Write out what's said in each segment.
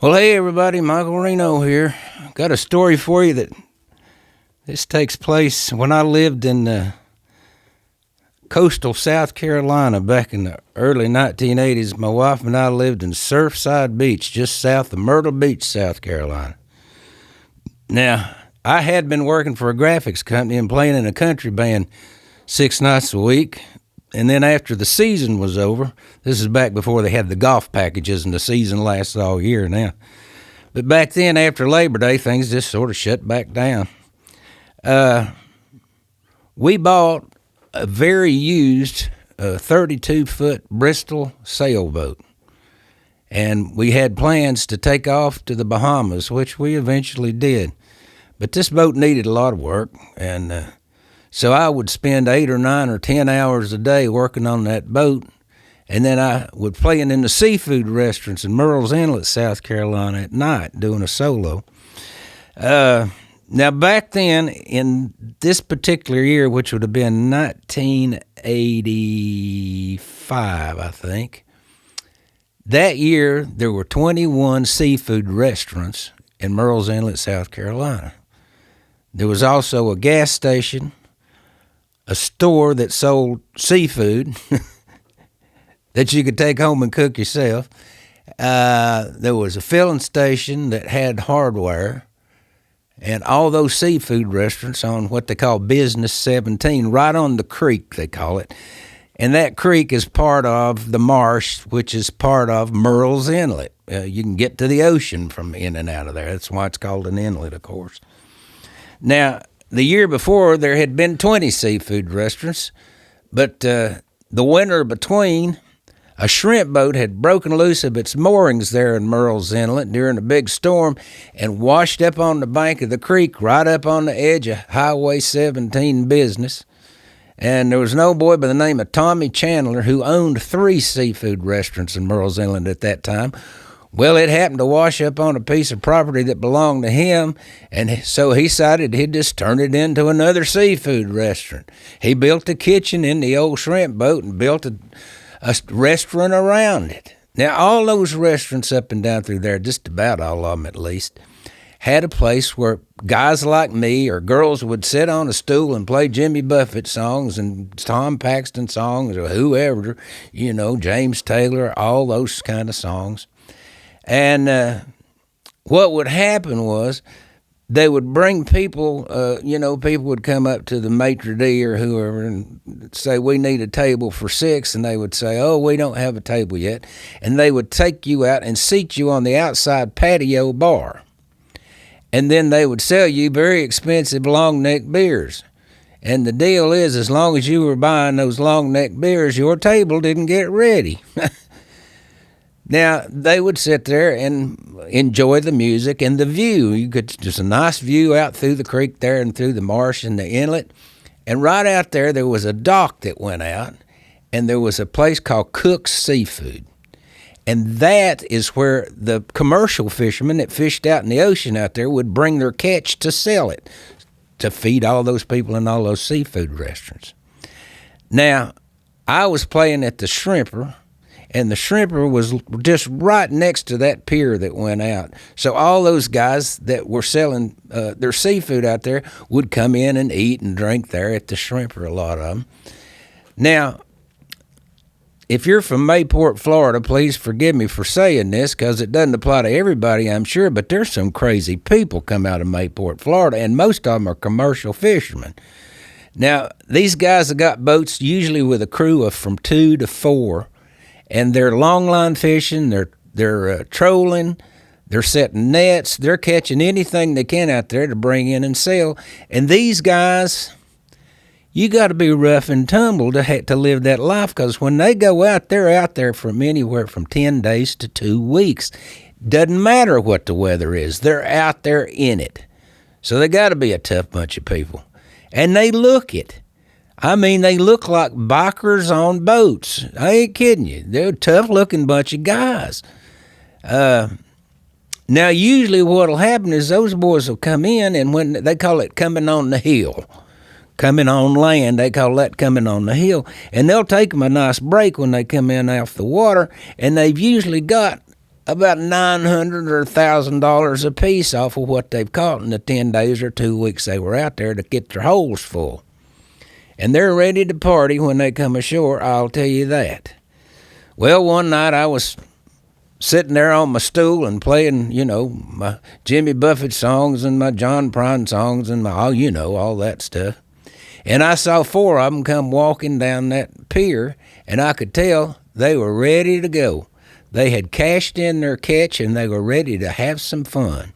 Well, hey everybody, Michael Reno here. Got a story for you that this takes place when I lived in coastal South Carolina back in the early 1980s. My wife and I lived in Surfside Beach, just south of Myrtle Beach, South Carolina. Now, I had been working for a graphics company and playing in a country band 6 nights a week. And then after the season was over, this is back before they had the golf packages and the season lasts all year now. But back then, after Labor Day, things just sort of shut back down. We bought a very used 32-foot Bristol sailboat. And we had plans to take off to the Bahamas, which we eventually did. But this boat needed a lot of work, and so I would spend 8 or 9 or 10 hours a day working on that boat, and then I would play in the seafood restaurants in Murrells Inlet, South Carolina at night, doing a solo. Now, back then, in this particular year, which would have been 1985, I think, that year there were 21 seafood restaurants in Murrells Inlet, South Carolina. There was also a gas station, a store that sold seafood that you could take home and cook yourself. There was a filling station that had hardware, and all those seafood restaurants on what they call Business 17, right on the creek, they call it. And that creek is part of the marsh, which is part of Murrells Inlet. You can get to the ocean from in and out of there. That's why it's called an inlet, of course. Now, the year before, there had been 20 seafood restaurants, but the winter between, a shrimp boat had broken loose of its moorings there in Murrells Inlet during a big storm and washed up on the bank of the creek right up on the edge of Highway 17 business. And there was an old boy by the name of Tommy Chandler who owned 3 seafood restaurants in Murrells Inlet at that time. Well, it happened to wash up on a piece of property that belonged to him, and so he decided he'd just turn it into another seafood restaurant. He built a kitchen in the old shrimp boat and built a restaurant around it. Now, all those restaurants up and down through there, just about all of them at least, had a place where guys like me or girls would sit on a stool and play Jimmy Buffett songs and Tom Paxton songs or whoever, James Taylor, all those kind of songs. And what would happen was they would bring people, people would come up to the maitre d' or whoever and say, we need a table for 6. And they would say, oh, we don't have a table yet. And they would take you out and seat you on the outside patio bar. And then they would sell you very expensive long neck beers. And the deal is, as long as you were buying those long neck beers, your table didn't get ready. Now, they would sit there and enjoy the music and the view. You could just a nice view out through the creek there and through the marsh and the inlet. And right out there was a dock that went out, and there was a place called Cook's Seafood. And that is where the commercial fishermen that fished out in the ocean out there would bring their catch to sell it, to feed all those people in all those seafood restaurants. Now, I was playing at the Shrimper, and the Shrimper was just right next to that pier that went out. So all those guys that were selling their seafood out there would come in and eat and drink there at the Shrimper, a lot of them. Now, if you're from Mayport, Florida, please forgive me for saying this because it doesn't apply to everybody, I'm sure, but there's some crazy people come out of Mayport, Florida, and most of them are commercial fishermen. Now, these guys have got boats usually with a crew of from 2 to 4, and they're long line fishing, they're trolling, they're setting nets, they're catching anything they can out there to bring in and sell. And these guys, you got to be rough and tumble to live that life, because when they go out, they're out there from anywhere from 10 days to 2 weeks. Doesn't matter what the weather is, they're out there in it. So they got to be a tough bunch of people. And they look it. I mean, they look like bikers on boats. I ain't kidding you. They're a tough-looking bunch of guys. Now, usually what'll happen is those boys will come in, and when they call it coming on the hill, coming on land, they call that coming on the hill, and they'll take them a nice break when they come in off the water, and they've usually got about $900 or $1,000 a piece off of what they've caught in the 10 days or 2 weeks they were out there to get their holes full. And they're ready to party when they come ashore, I'll tell you that. Well, one night I was sitting there on my stool and playing, my Jimmy Buffett songs and my John Prine songs and all that stuff. And I saw 4 of them come walking down that pier, and I could tell they were ready to go. They had cashed in their catch, and they were ready to have some fun.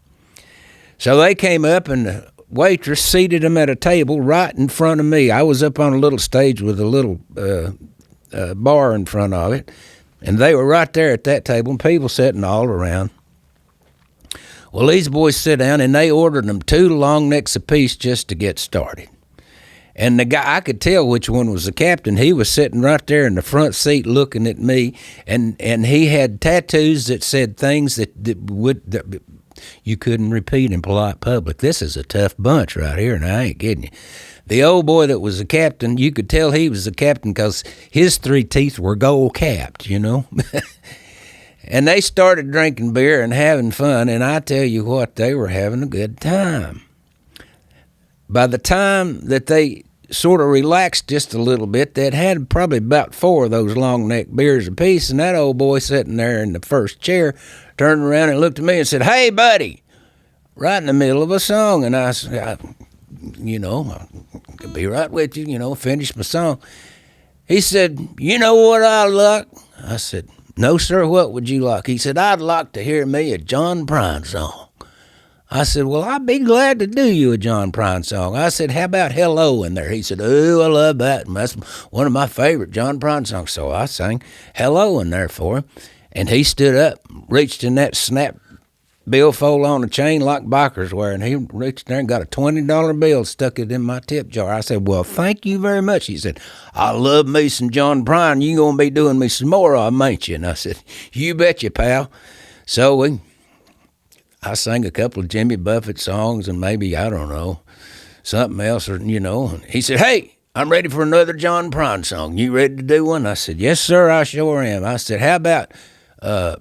So they came up, and the waitress seated them at a table right in front of me. I was up on a little stage with a little bar in front of it, and they were right there at that table, and people sitting all around. Well, these boys sit down, and they ordered them 2 long necks apiece just to get started. And the guy, I could tell which one was the captain. He was sitting right there in the front seat looking at me, and he had tattoos that said things that you couldn't repeat in polite public. This is a tough bunch right here, and I ain't kidding you. The old boy that was the captain, you could tell he was the captain because his 3 teeth were gold capped, And they started drinking beer and having fun, and I tell you what, they were having a good time. By the time that they sort of relaxed just a little bit, they'd had probably about 4 of those long neck beers apiece, and that old boy sitting there in the first chair turned around and looked at me and said, "Hey, buddy," right in the middle of a song. And I said, I could be right with you, finish my song. He said, "You know what I like?" I said, "No, sir, what would you like?" He said, "I'd like to hear me a John Prine song." I said, "Well, I'd be glad to do you a John Prine song." I said, "How about Hello in there?" He said, "Oh, I love that. That's one of my favorite John Prine songs." So I sang Hello in there for him. And he stood up, reached in that snap billfold on a chain like bikers wear, and he reached there and got a $20 bill, stuck it in my tip jar. I said, "Well, thank you very much." He said, "I love me some John Prine. You going to be doing me some more of them, ain't you?" And I said, "You betcha, pal." So I sang a couple of Jimmy Buffett songs and maybe, I don't know, something else, or, He said, "Hey, I'm ready for another John Prine song. You ready to do one?" I said, "Yes, sir, I sure am." I said, "How about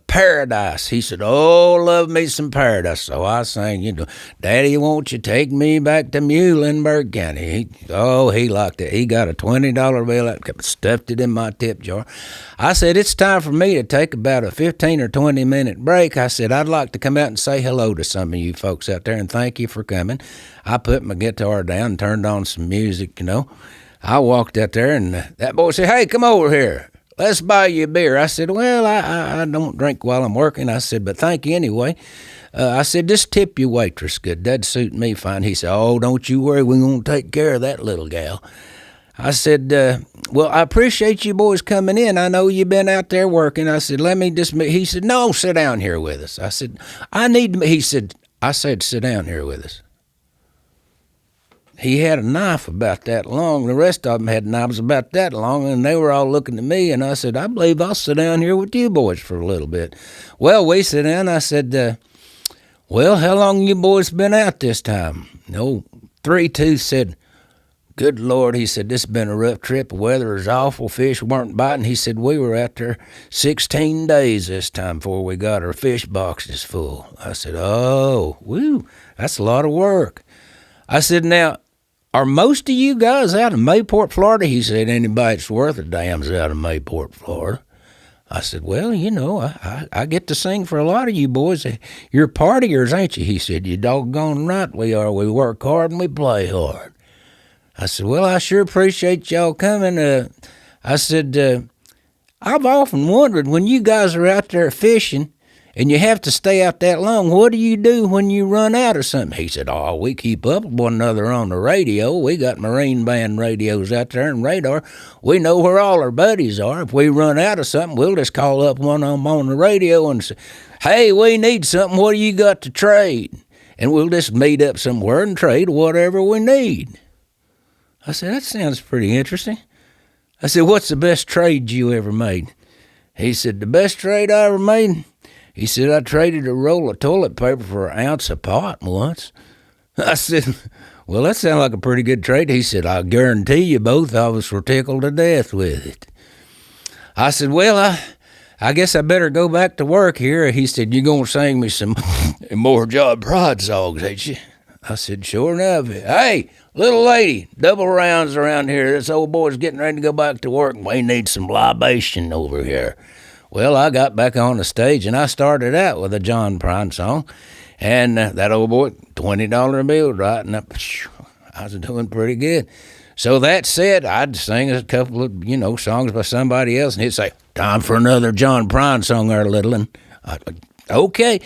Paradise?" He said, "Oh, love me some Paradise." So I sang, "Daddy, won't you take me back to Muhlenberg County?" He liked it. He got a $20 bill out, stuffed it in my tip jar. I said, "It's time for me to take about a 15 or 20-minute break." I said, "I'd like to come out and say hello to some of you folks out there and thank you for coming." I put my guitar down and turned on some music, I walked out there, and that boy said, "Hey, come over here. Let's buy you a beer." I said, "Well, I don't drink while I'm working." I said, "But thank you anyway." I said, "Just tip your waitress good. That'd suit me fine." He said, "Oh, don't you worry. We're going to take care of that little gal." I said, "Well, I appreciate you boys coming in. I know you've been out there working." I said, "Let me just..." He said, "No, sit down here with us." I said, He said, I said, "Sit down here with us." He had a knife about that long. The rest of them had knives about that long, and they were all looking at me, and I said, "I believe I'll sit down here with you boys for a little bit." Well, we sit down. I said, "Well, how long you boys been out this time?" 3-2 said, "Good Lord," he said, "this has been a rough trip. The weather is awful. Fish weren't biting." He said, "We were out there 16 days this time before we got our fish boxes full." I said, "Oh, woo, that's a lot of work." I said, "Now, are most of you guys out of Mayport, Florida?" He said, "Anybody that's worth a damn's out of Mayport, Florida." I said, "Well, I get to sing for a lot of you boys. You're partiers, ain't you?" He said, "You doggone right we are. We work hard and we play hard." I said, "Well, I sure appreciate y'all coming." I said, "I've often wondered when you guys are out there fishing and you have to stay out that long, what do you do when you run out of something?" He said, "Oh, we keep up with one another on the radio. We got Marine Band radios out there and radar. We know where all our buddies are. If we run out of something, we'll just call up one of them on the radio and say, 'Hey, we need something. What do you got to trade?' And we'll just meet up somewhere and trade whatever we need." I said, "That sounds pretty interesting." I said, "What's the best trade you ever made?" He said, "The best trade I ever made?" He said, "I traded a roll of toilet paper for an ounce of pot once." I said, "Well, that sounds like a pretty good trade." He said, "I guarantee you both of us were tickled to death with it." I said, "Well, I guess I better go back to work here. He said, you going to sing me some more John Prine songs, ain't you? I said, sure enough. Hey, little lady, double rounds around here. This old boy's getting ready to go back to work, and we need some libation over here. Well, I got back on the stage, and I started out with a John Prine song. And that old boy, $20 bill right, and I was doing pretty good. So that said, I'd sing a couple of, songs by somebody else, and he'd say, time for another John Prine song there, little one. Okay.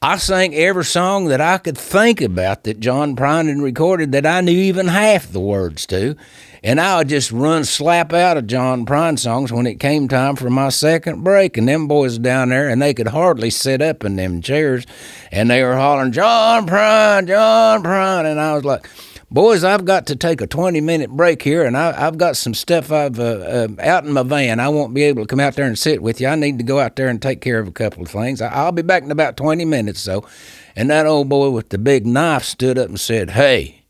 I sang every song that I could think about that John Prine had recorded that I knew even half the words to. And I would just run slap out of John Prine songs when it came time for my second break. And them boys down there, and they could hardly sit up in them chairs. And they were hollering, John Prine, John Prine. And I was like, boys, I've got to take a 20-minute break here, and I've got some stuff I've out in my van. I won't be able to come out there and sit with you. I need to go out there and take care of a couple of things. I'll be back in about 20 minutes, so. And that old boy with the big knife stood up and said, hey,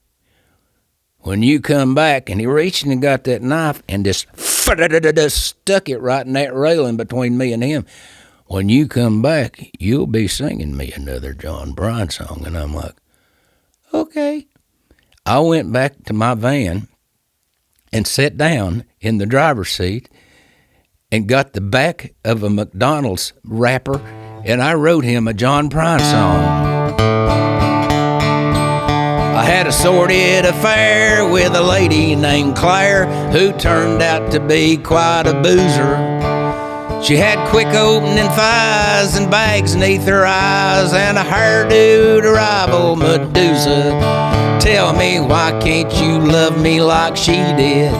when you come back, and he reached and got that knife and just stuck it right in that railing between me and him. When you come back, you'll be singing me another John Prine song. And I'm like, okay. I went back to my van and sat down in the driver's seat and got the back of a McDonald's wrapper, and I wrote him a John Prine song. I had a sordid affair with a lady named Claire who turned out to be quite a boozer. She had quick opening thighs and bags neath her eyes and a hairdo to rival Medusa. Tell me, why can't you love me like she did?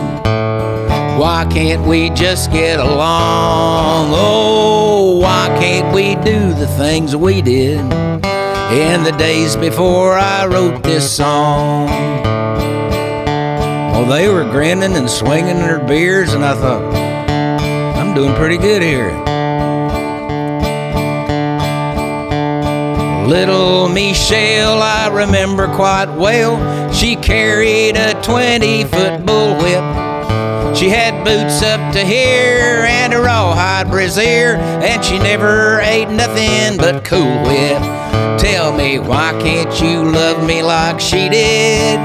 Why can't we just get along? Oh, why can't we do the things we did in the days before I wrote this song? Well, they were grinning and swinging their beers, and I thought, I'm doing pretty good here. Little Michelle, I remember quite well. She carried a 20-foot bullwhip. She had boots up to here and a rawhide brassiere, and she never ate nothing but Cool Whip. Tell me, why can't you love me like she did?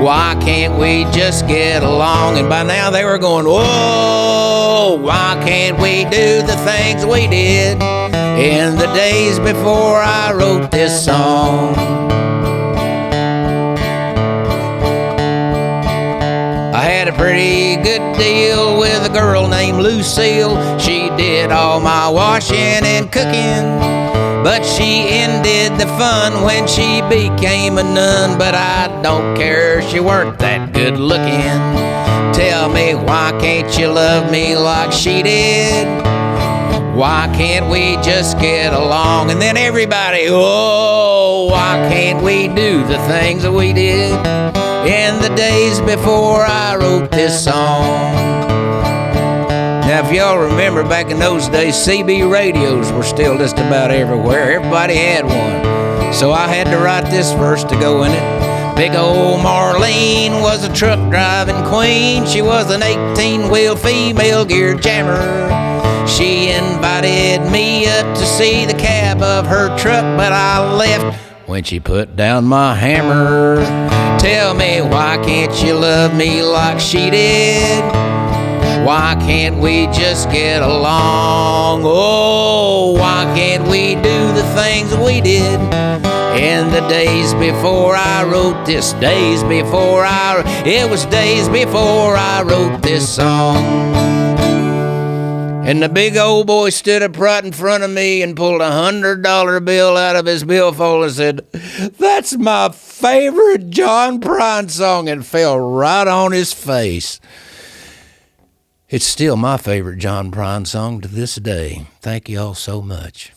Why can't we just get along? And by now they were going, whoa, why can't we do the things we did in the days before I wrote this song? I had a pretty good deal with a girl named Lucille. She did all my washing and cooking, but she ended the fun when she became a nun. But I don't care, she weren't that good looking. Tell me, why can't you love me like she did? Why can't we just get along? And then everybody, oh, why can't we do the things that we did in the days before I wrote this song? Now, if y'all remember back in those days, CB radios were still just about everywhere. Everybody had one. So I had to write this verse to go in it. Big old Marlene was a truck driving queen. She was an 18-wheel female gear jammer. She invited me up to see the cab of her truck, but I left when she put down my hammer. Tell me, why can't you love me like she did? Why can't we just get along? Oh, why can't we do the things we did in the days before I wrote this? It was days before I wrote this song. And the big old boy stood up right in front of me and pulled a $100 bill out of his billfold and said, that's my favorite John Prine song, and fell right on his face. It's still my favorite John Prine song to this day. Thank you all so much.